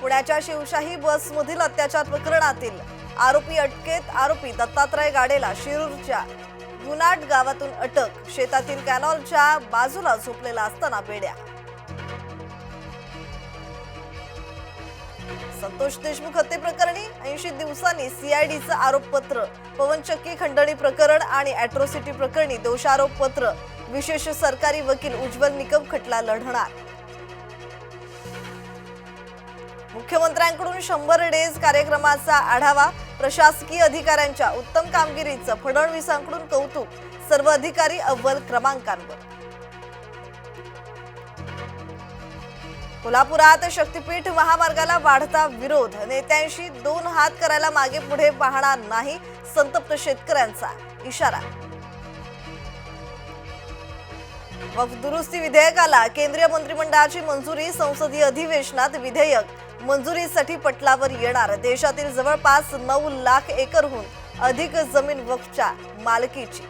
पुण्याच्या शिवशाही बसमधील अत्याचार प्रकरणातील आरोपी अटकेत. आरोपी दत्तात्रय गाडेला शिरूरच्या गुनाट गावातून अटक. शेतातील कॅनॉलच्या बाजूला झोपलेला असताना बेड्या. संतोष देशमुख हत्ये प्रकरणी 80 दिवसांनी सीआयडीचं आरोपपत्र. पवन चक्की खंडणी प्रकरण आणि अॅट्रॉसिटी प्रकरणी दोषारोप पत्र. विशेष सरकारी वकील उज्ज्वल निकम खटला लढणार. मुख्यमंत्र्यांकडून 100 डेज कार्यक्रमाचा आढावा. प्रशासकीय अधिकाऱ्यांच्या उत्तम कामगिरीचं फडणवीसांकडून कौतुक. सर्व अधिकारी अव्वल क्रमांकांवर. कोल्हापुरात शक्तीपीठ महामार्गाला वाढता विरोध. नेत्यांशी 2 हात करायला मागे पुढे पाहणार नाही. संतप्त शेतकऱ्यांचा इशारा. वक्फ दुरुस्ती विधेयकाला केंद्रीय मंत्रिमंडळाची मंजुरी. संसदीय अधिवेशनात विधेयक मंजुरीसाठी पटलावर येणार. देशातील जवळपास 9 लाख एकरहून अधिक जमीन वक्फच्या मालकीची.